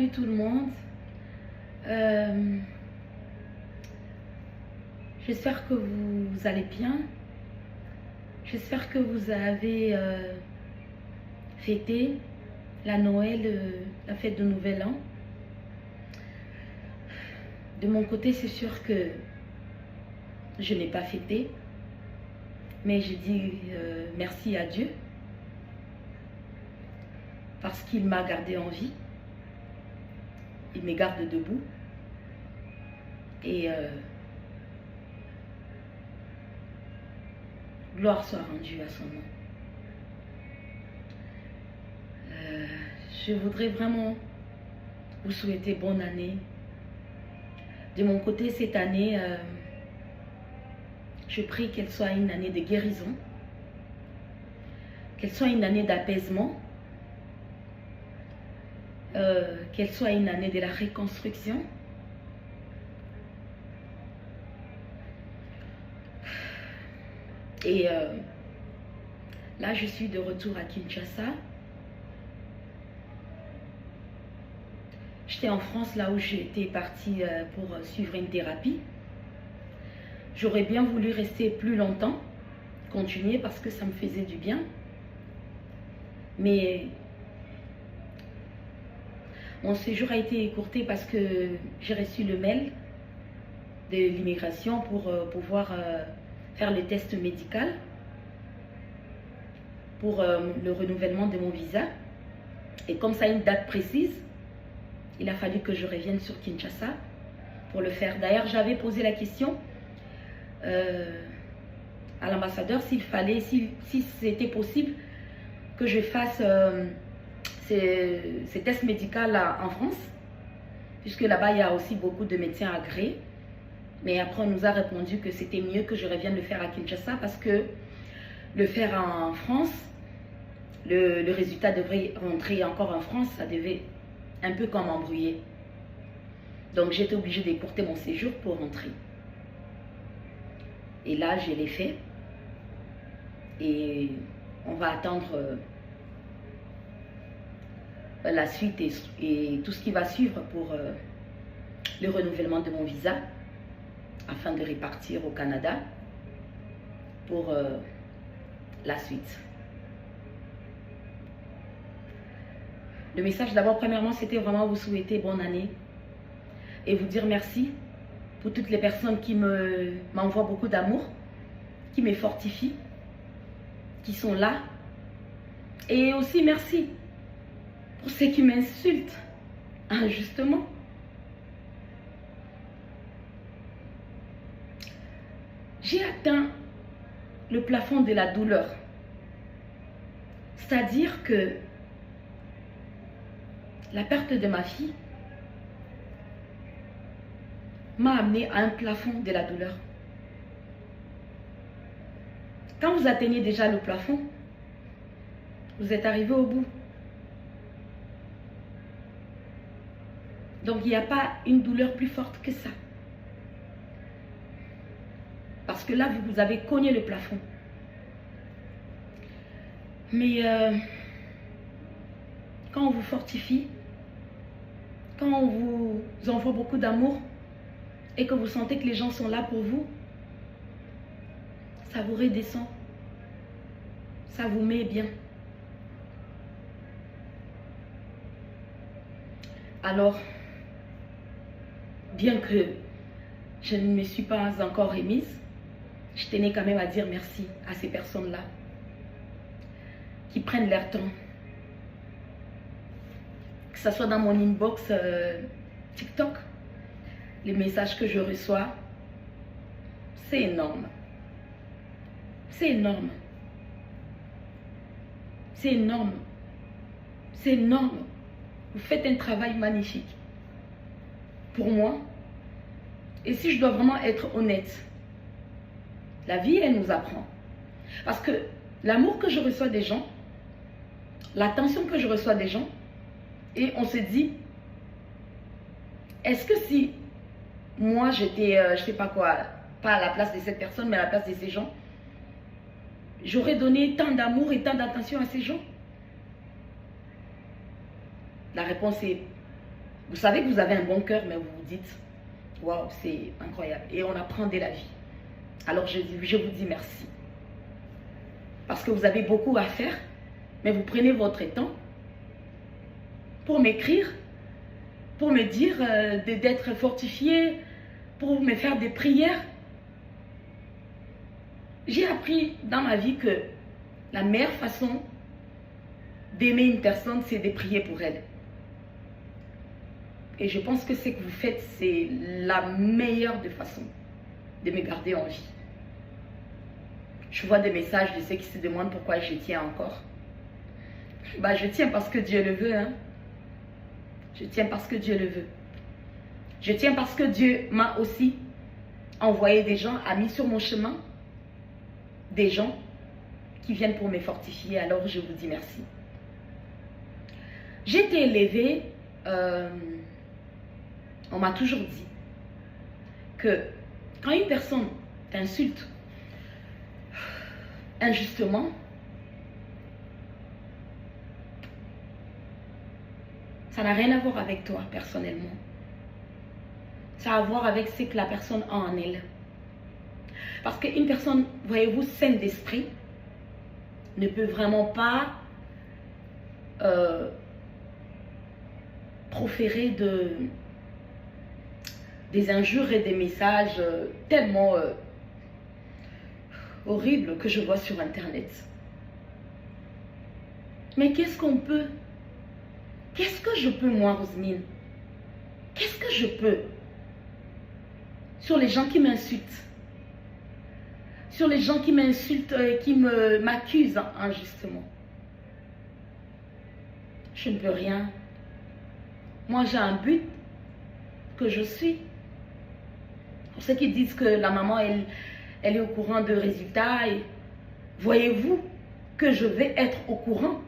Salut tout le monde. Euh, J'espère que vous allez bien. J'espère que vous avez fêté la Noël, la fête de Nouvel An. De mon côté, c'est sûr que je n'ai pas fêté, mais je dis merci à Dieu parce qu'il m'a gardé en vie. Il me garde debout. Et gloire soit rendue à son nom. Je voudrais vraiment vous souhaiter bonne année. De mon côté, cette année, je prie qu'elle soit une année de guérison, qu'elle soit une année d'apaisement, qu'elle soit une année de la reconstruction. Et là, je suis de retour à Kinshasa. J'étais en France, là où j'étais partie pour suivre une thérapie. J'aurais bien voulu rester plus longtemps, continuer parce que ça me faisait du bien. Mais mon séjour a été écourté parce que j'ai reçu le mail de l'immigration pour pouvoir faire le test médical pour le renouvellement de mon visa. Et comme ça a une date précise, il a fallu que je revienne sur Kinshasa pour le faire. D'ailleurs, j'avais posé la question à l'ambassadeur s'il fallait, si c'était possible que je fasse ces tests médicaux là en France, puisque là-bas il y a aussi beaucoup de médecins agréés. Mais après, on nous a répondu que c'était mieux que je revienne le faire à Kinshasa parce que le faire en France, le résultat devrait rentrer encore en France, ça devait un peu comme embrouiller. Donc j'étais obligée d'écourter mon séjour pour rentrer. Et là, je l'ai fait. Et on va attendre la suite et tout ce qui va suivre pour le renouvellement de mon visa afin de repartir au Canada pour la suite. Le message d'abord, premièrement, c'était vraiment vous souhaiter bonne année et vous dire merci pour toutes les personnes qui m'envoient beaucoup d'amour, qui me fortifient, qui sont là. Et aussi merci pour ceux qui m'insultent injustement. J'ai atteint le plafond de la douleur. C'est-à-dire que la perte de ma fille m'a amené à un plafond de la douleur. Quand vous atteignez déjà le plafond, vous êtes arrivé au bout. Donc il n'y a pas une douleur plus forte que ça. Parce que là, vous avez cogné le plafond. Mais quand on vous fortifie, quand on vous envoie beaucoup d'amour et que vous sentez que les gens sont là pour vous, ça vous redescend. Ça vous met bien. Alors, bien que je ne me suis pas encore remise, je tenais quand même à dire merci à ces personnes-là qui prennent leur temps. Que ce soit dans mon inbox TikTok, les messages que je reçois, c'est énorme. C'est énorme. C'est énorme. C'est énorme. Vous faites un travail magnifique. Pour moi, et si je dois vraiment être honnête, la vie, elle nous apprend. Parce que l'amour que je reçois des gens, l'attention que je reçois des gens, et on se dit, est-ce que si moi j'étais, je sais pas quoi, pas à la place de cette personne, mais à la place de ces gens, j'aurais donné tant d'amour et tant d'attention à ces gens? La réponse est Vous savez que vous avez un bon cœur, mais vous vous dites, waouh, c'est incroyable. Et on apprend dès la vie. Alors je vous dis merci. Parce que vous avez beaucoup à faire, mais vous prenez votre temps pour m'écrire, pour me dire d'être fortifié, pour me faire des prières. J'ai appris dans ma vie que la meilleure façon d'aimer une personne, c'est de prier pour elle. Et je pense que ce que vous faites, c'est la meilleure des façons de me garder en vie. Je vois des messages de ceux qui se demandent pourquoi je tiens encore. Bah, je tiens parce que Dieu le veut. Hein? Je tiens parce que Dieu le veut. Je tiens parce que Dieu m'a aussi envoyé des gens, a mis sur mon chemin des gens qui viennent pour me fortifier. Alors je vous dis merci. J'ai été élevée, on m'a toujours dit que quand une personne t'insulte injustement, ça n'a rien à voir avec toi personnellement. Ça a à voir avec ce que la personne a en elle. Parce qu'une personne, voyez-vous, saine d'esprit, ne peut vraiment pas proférer des injures et des messages tellement horribles que je vois sur Internet. Mais qu'est-ce qu'on peut? Qu'est-ce que je peux, moi, Rosemine? Qu'est-ce que je peux sur les gens qui m'insultent? Sur les gens qui m'insultent et qui m'accusent injustement? Je ne peux rien. Moi, j'ai un but que je suis. Pour ceux qui disent que la maman, elle est au courant de résultats. Et voyez-vous que je vais être au courant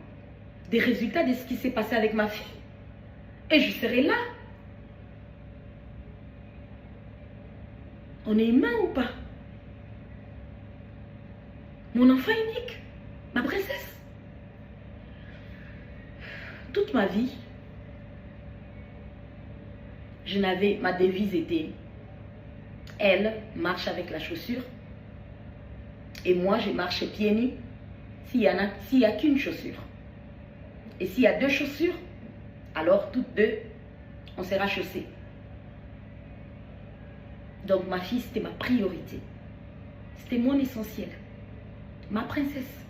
des résultats de ce qui s'est passé avec ma fille. Et je serai là. On est humain ou pas? Mon enfant unique, ma princesse. Toute ma vie, ma devise était, elle marche avec la chaussure et moi je marche pieds nus s'il y a qu'une chaussure. Et s'il y a deux chaussures, alors toutes deux, on sera chaussés. Donc ma fille, c'était ma priorité. C'était mon essentiel. Ma princesse.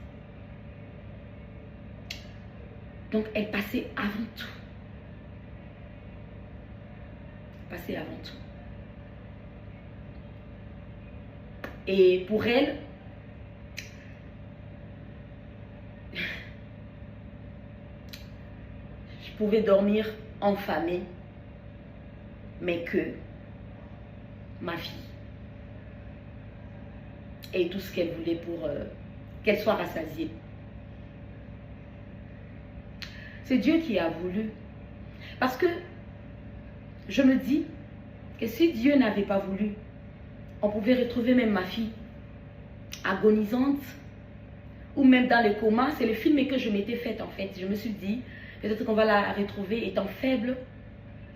Donc elle passait avant tout. Passait avant tout. Et pour elle, je pouvais dormir enfamée, mais que ma fille et tout ce qu'elle voulait pour qu'elle soit rassasiée. C'est Dieu qui a voulu. Parce que je me dis que si Dieu n'avait pas voulu, on pouvait retrouver même ma fille agonisante ou même dans le coma. C'est le film que je m'étais fait en fait. Je me suis dit, peut-être qu'on va la retrouver étant faible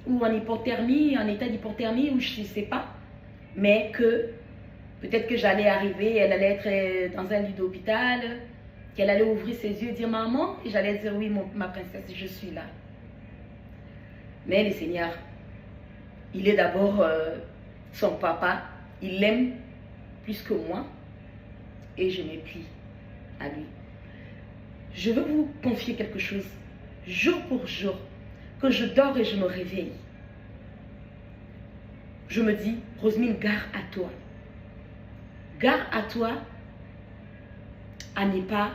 ou en hypothermie, en état d'hypothermie ou je ne sais pas. Mais que peut-être que j'allais arriver, elle allait être dans un lit d'hôpital, qu'elle allait ouvrir ses yeux et dire maman, et j'allais dire oui ma princesse, je suis là. Mais le Seigneur, il est d'abord son papa, il l'aime plus que moi et je me plie à lui. Je veux vous confier quelque chose, jour pour jour, que je dors et je me réveille. Je me dis, Rosemine, gare à toi. Gare à toi à ne pas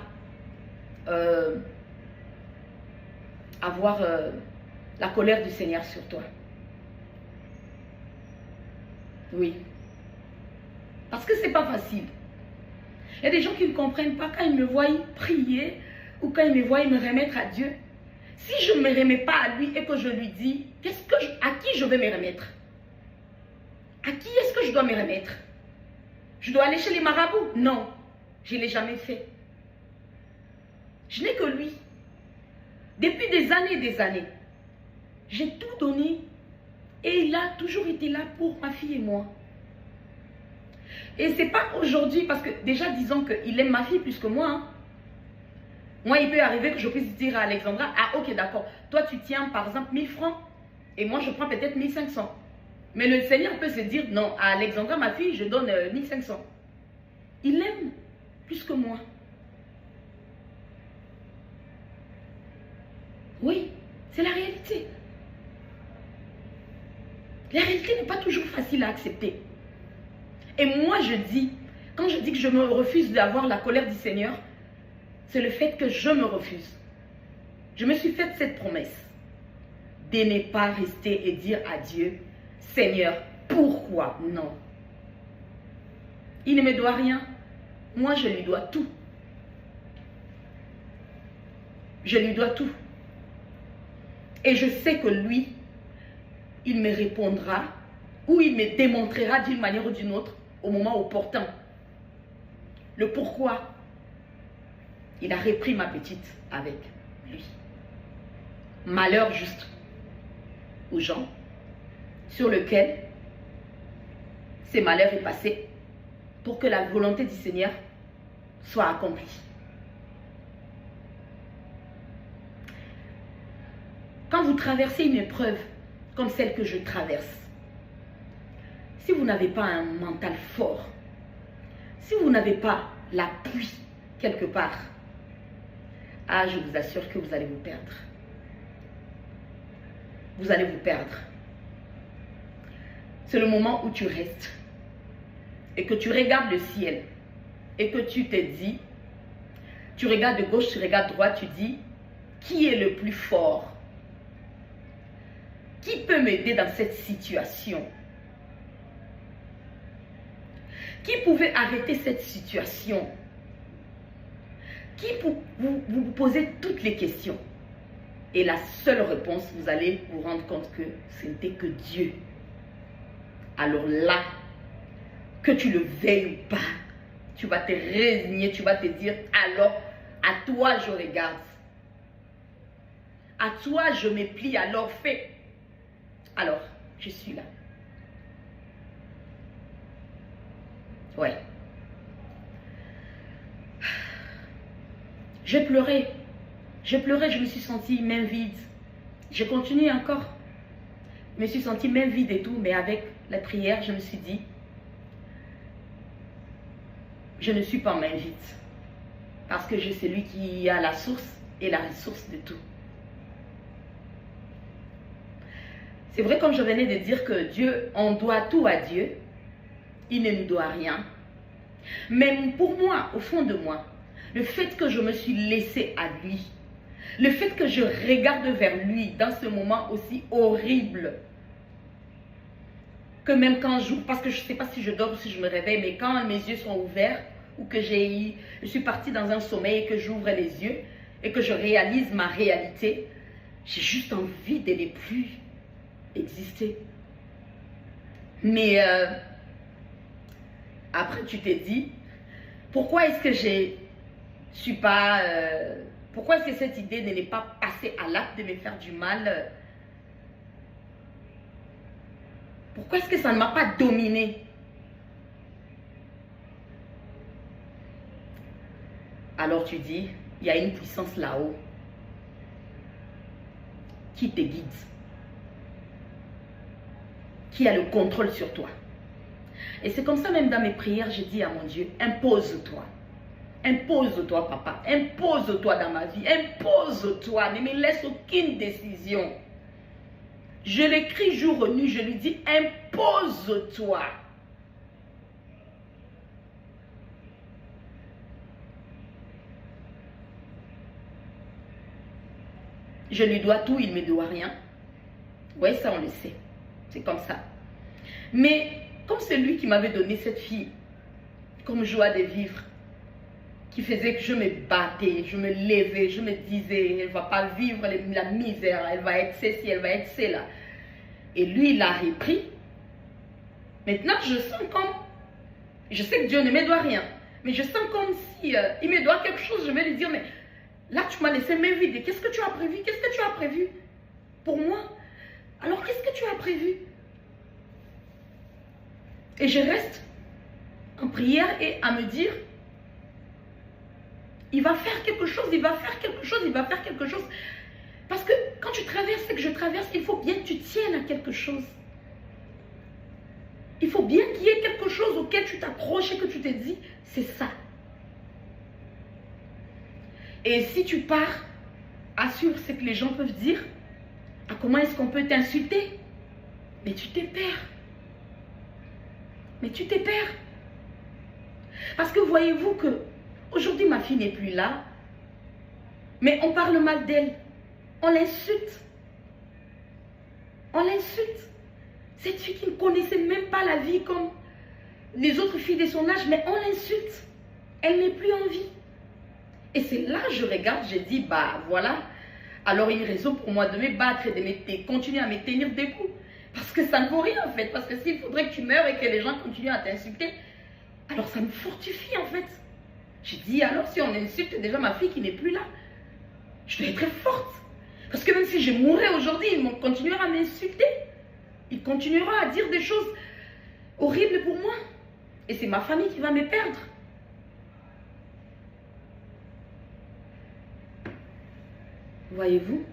avoir la colère du Seigneur sur toi. Oui. Parce que c'est pas facile. Il y a des gens qui ne comprennent pas quand ils me voient prier ou quand ils me voient me remettre à Dieu. Si je ne me remets pas à lui et que je lui dis, à qui je vais me remettre? À qui est-ce que je dois me remettre? Je dois aller chez les marabouts? Non, je ne l'ai jamais fait. Je n'ai que lui. Depuis des années, j'ai tout donné Et il a toujours été là pour ma fille et moi. Et c'est pas aujourd'hui, parce que déjà disons qu'il aime ma fille plus que moi. Hein. Moi, il peut arriver que je puisse dire à Alexandra, ah ok d'accord, toi tu tiens par exemple 1000 francs et moi je prends peut-être 1500. Mais le Seigneur peut se dire, non, à Alexandra, ma fille, je donne 1500. Il aime plus que moi. Oui, c'est la réalité. La réalité n'est pas toujours facile à accepter. Et moi, je dis, quand je dis que je me refuse d'avoir la colère du Seigneur, c'est le fait que je me refuse. Je me suis faite cette promesse de ne pas rester et dire à Dieu, Seigneur, pourquoi non? Il ne me doit rien. Moi, je lui dois tout. Je lui dois tout. Et je sais que lui, il me répondra ou il me démontrera d'une manière ou d'une autre au moment opportun. Le pourquoi. Il a repris ma petite avec lui. Malheur juste aux gens sur lequel ces malheurs est passé pour que la volonté du Seigneur soit accomplie. Quand vous traversez une épreuve comme celle que je traverse, si vous n'avez pas un mental fort, si vous n'avez pas l'appui quelque part, ah, je vous assure que vous allez vous perdre. Vous allez vous perdre. C'est le moment où tu restes et que tu regardes le ciel et que tu te dis, tu regardes de gauche, tu regardes de droite, tu dis, qui est le plus fort? Qui peut m'aider dans cette situation? Qui pouvait arrêter cette situation? Qui vous posez toutes les questions? Et la seule réponse, vous allez vous rendre compte que ce n'était que Dieu. Alors là, que tu le veuilles ou pas, tu vas te résigner, tu vas te dire, alors, à toi je regarde. À toi je me plie, alors fais. Alors, je suis là. Ouais. J'ai pleuré. J'ai pleuré, je me suis sentie main vide. J'ai continué encore. Je me suis sentie main vide et tout, mais avec la prière, je me suis dit, je ne suis pas main vide. Parce que je suis celui qui a la source et la ressource de tout. C'est vrai, comme je venais de dire que Dieu, on doit tout à Dieu. Il ne nous doit rien. Mais pour moi, au fond de moi, le fait que je me suis laissée à lui, le fait que je regarde vers lui dans ce moment aussi horrible, que même quand j'ouvre, parce que je ne sais pas si je dors ou si je me réveille, mais quand mes yeux sont ouverts, ou que je suis partie dans un sommeil et que j'ouvre les yeux, et que je réalise ma réalité, j'ai juste envie de ne plus exister. Mais après tu te dis, pourquoi est-ce que je suis pas... pourquoi est-ce que cette idée de ne pas passer à l'acte de me faire du mal, pourquoi est-ce que ça ne m'a pas dominé? Alors tu dis, il y a une puissance là-haut qui te guide, qui a le contrôle sur toi. Et c'est comme ça même dans mes prières, je dis à mon Dieu, impose-toi. Impose-toi, papa. Impose-toi dans ma vie. Impose-toi. Ne me laisse aucune décision. Je l'écris jour et nuit. Je lui dis, impose-toi. Je lui dois tout, il ne me doit rien. Oui, ça on le sait. C'est comme ça. Mais comme c'est lui qui m'avait donné cette fille comme joie de vivre, qui faisait que je me battais, je me levais, je me disais, elle ne va pas vivre la misère, elle va être ceci, elle va être cela. Et lui, il a repris. Maintenant, je sens comme, je sais que Dieu ne me doit rien, mais je sens comme si il me doit quelque chose. Je vais lui dire, mais là, tu m'as laissé m'inviter. Qu'est-ce que tu as prévu? Qu'est-ce que tu as prévu pour moi? Alors, qu'est-ce que tu as prévu? Et je reste en prière et à me dire, il va faire quelque chose, il va faire quelque chose, il va faire quelque chose. Parce que quand tu traverses ce que je traverse, il faut bien que tu tiennes à quelque chose. Il faut bien qu'il y ait quelque chose auquel tu t'accroches et que tu te dis, c'est ça. Et si tu pars, assure ce que les gens peuvent dire. Ah, comment est-ce qu'on peut t'insulter? Mais tu t'es perds. Mais tu t'es perds. Parce que voyez-vous que aujourd'hui ma fille n'est plus là, mais on parle mal d'elle. On l'insulte. On l'insulte. Cette fille qui ne connaissait même pas la vie comme les autres filles de son âge, mais on l'insulte. Elle n'est plus en vie. Et c'est là que je regarde, je dis, bah voilà, alors une raison pour moi de me battre et de continuer à me tenir debout. Parce que ça ne vaut rien en fait. Parce que s'il faudrait que tu meurs et que les gens continuent à t'insulter, alors ça me fortifie en fait. Je dis, alors si on insulte déjà ma fille qui n'est plus là, je dois être forte. Parce que même si je mourrais aujourd'hui, ils continueront à m'insulter. Ils continueront à dire des choses horribles pour moi. Et c'est ma famille qui va me perdre. Voyez-vous?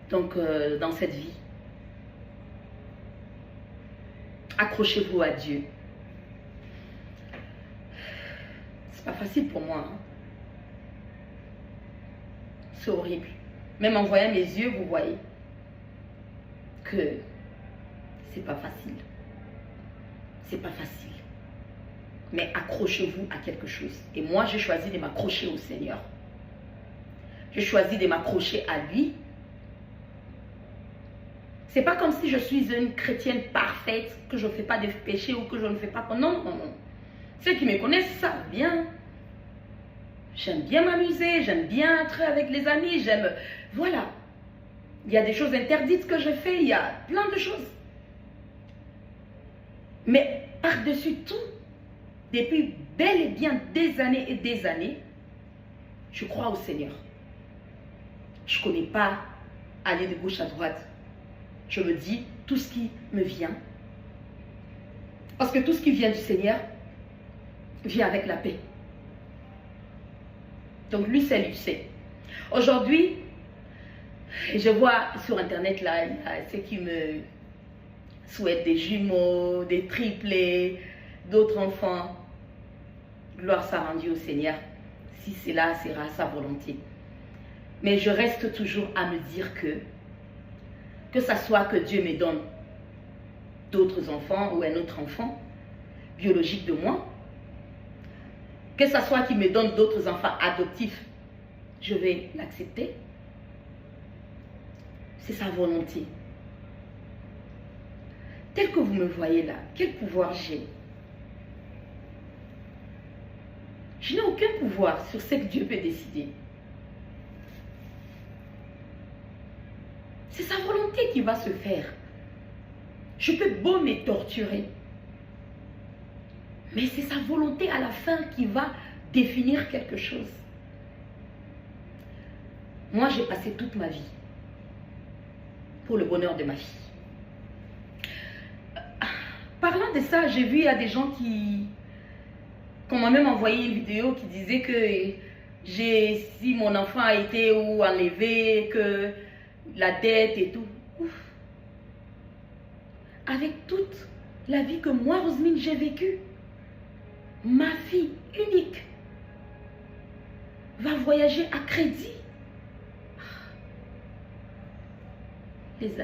Donc, dans cette vie, accrochez-vous à Dieu. C'est pas facile pour moi. Hein? C'est horrible. Même en voyant mes yeux, vous voyez que c'est pas facile. C'est pas facile. Mais accrochez-vous à quelque chose. Et moi, j'ai choisi de m'accrocher au Seigneur. J'ai choisi de m'accrocher à lui. C'est pas comme si je suis une chrétienne parfaite, que je ne fais pas de péché ou que je ne fais pas... Non, non, non. Ceux qui me connaissent savent bien. J'aime bien m'amuser, j'aime bien être avec les amis, j'aime... Voilà. Il y a des choses interdites que je fais, il y a plein de choses. Mais par-dessus tout, depuis bel et bien des années, je crois au Seigneur. Je ne connais pas aller de gauche à droite. Je me dis tout ce qui me vient. Parce que tout ce qui vient du Seigneur vient avec la paix. Donc lui, c'est lui, c'est. Aujourd'hui, je vois sur Internet, là, il y a ceux qui me souhaitent des jumeaux, des triplés, d'autres enfants. Gloire soit rendue au Seigneur. Si cela sera sa volonté. Mais je reste toujours à me dire que ça soit que Dieu me donne d'autres enfants ou un autre enfant biologique de moi, que ça soit qu'il me donne d'autres enfants adoptifs, je vais l'accepter. C'est sa volonté. Tel que vous me voyez là, quel pouvoir j'ai? Je n'ai aucun pouvoir sur ce que Dieu peut décider. C'est sa volonté qui va se faire. Je peux beau me torturer, mais c'est sa volonté à la fin qui va définir quelque chose. Moi, j'ai passé toute ma vie pour le bonheur de ma fille. Parlant de ça, j'ai vu, il y a des gens qui m'a même envoyé une vidéo qui disait que si mon enfant a été ou enlevé, que la dette et tout. Ouf. Avec toute la vie que moi, Rosemine, j'ai vécue, ma fille unique va voyager à crédit. Les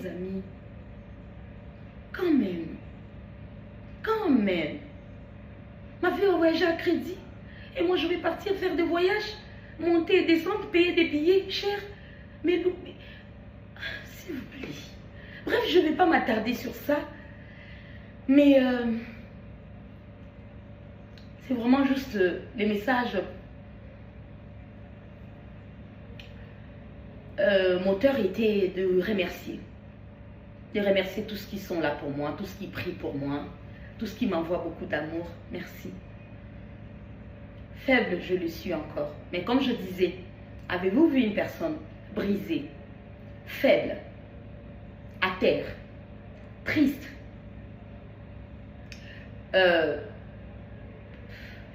amis, quand même, ma fille va voyager à crédit et moi je vais partir faire des voyages, monter et descendre, payer des billets chers. Mais s'il vous plaît. Bref, je ne vais pas m'attarder sur ça. Mais c'est vraiment juste les messages. Mon cœur était de remercier. De remercier tous qui sont là pour moi, tous qui prient pour moi, tous qui m'envoient beaucoup d'amour. Merci. Faible, je le suis encore. Mais comme je disais, avez-vous vu une personne brisée, faible, à terre, triste,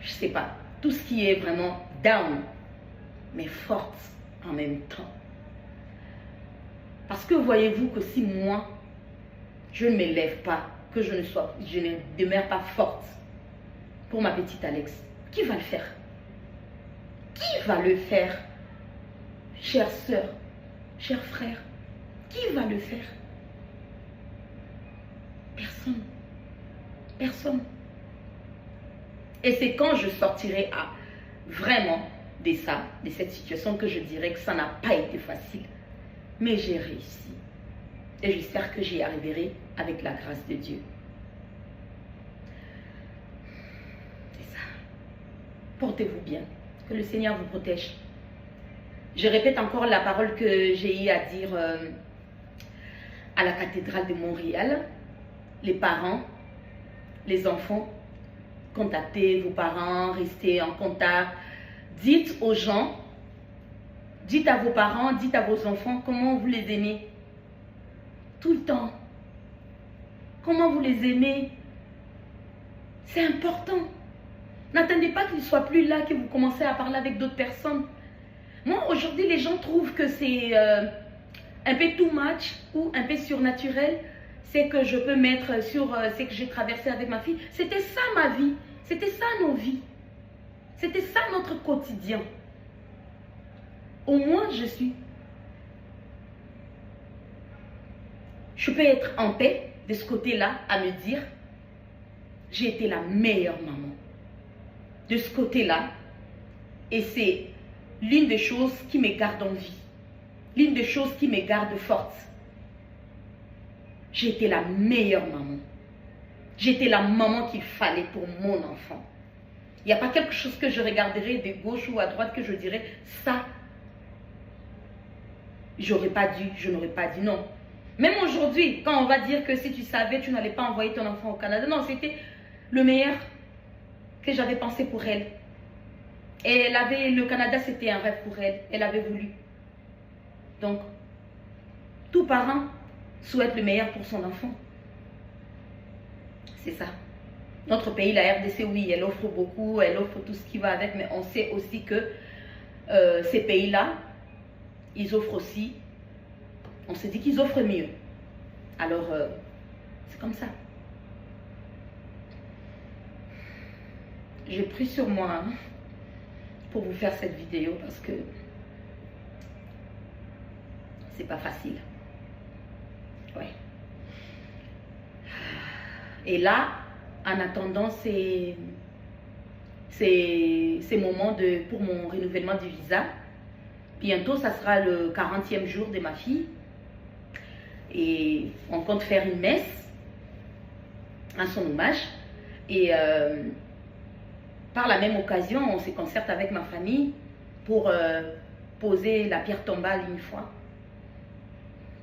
je sais pas, tout ce qui est vraiment down, mais forte en même temps. Parce que voyez-vous que si moi, je ne m'élève pas, que je ne demeure pas forte pour ma petite Alex, qui va le faire? Qui va le faire? Chère sœur, cher frère, qui va le faire? Personne. Personne. Et c'est quand je sortirai vraiment de cette situation, que je dirais que ça n'a pas été facile. Mais j'ai réussi. Et j'espère que j'y arriverai avec la grâce de Dieu. C'est ça. Portez-vous bien. Que le Seigneur vous protège. Je répète encore la parole que j'ai eu à dire à la cathédrale de Montréal. Les parents, les enfants, contactez vos parents, restez en contact. Dites aux gens, dites à vos parents, dites à vos enfants comment vous les aimez. Tout le temps. Comment vous les aimez. C'est important. N'attendez pas qu'ils ne soient plus là, que vous commencez à parler avec d'autres personnes. Moi, aujourd'hui, les gens trouvent que c'est un peu too much ou un peu surnaturel. C'est que je peux mettre sur ce que j'ai traversé avec ma fille. C'était ça ma vie. C'était ça nos vies. C'était ça notre quotidien. Au moins, je peux être en paix de ce côté-là à me dire, j'ai été la meilleure maman. De ce côté-là. Et c'est l'une des choses qui me garde en vie. L'une des choses qui me garde forte. J'ai été la meilleure maman. J'étais la maman qu'il fallait pour mon enfant. Il n'y a pas quelque chose que je regarderai de gauche ou à droite que je dirais, ça, j'aurais pas dû, je n'aurais pas dit non. Même aujourd'hui, quand on va dire que si tu savais, tu n'allais pas envoyer ton enfant au Canada. Non, c'était le meilleur que j'avais pensé pour elle. Et le Canada, c'était un rêve pour elle. Elle avait voulu. Donc, tout parent souhaite le meilleur pour son enfant. C'est ça. Notre pays, la RDC, oui, elle offre beaucoup, elle offre tout ce qui va avec, mais on sait aussi que ces pays-là, ils offrent aussi, on se dit qu'ils offrent mieux. Alors, c'est comme ça. J'ai pris sur moi pour vous faire cette vidéo parce que c'est pas facile. Ouais. Et là, en attendant ces moments pour mon renouvellement du visa, bientôt, ça sera le 40e jour de ma fille. Et on compte faire une messe à son hommage. Et par la même occasion, on se concerte avec ma famille pour poser la pierre tombale une fois.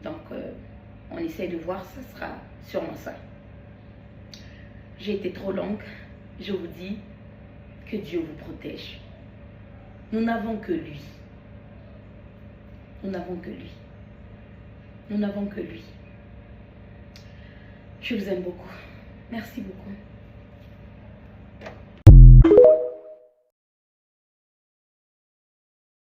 Donc, on essaie de voir, ça sera sûrement ça. J'ai été trop longue. Je vous dis que Dieu vous protège. Nous n'avons que lui. Nous n'avons que lui. Nous n'avons que lui. Je vous aime beaucoup. Merci beaucoup.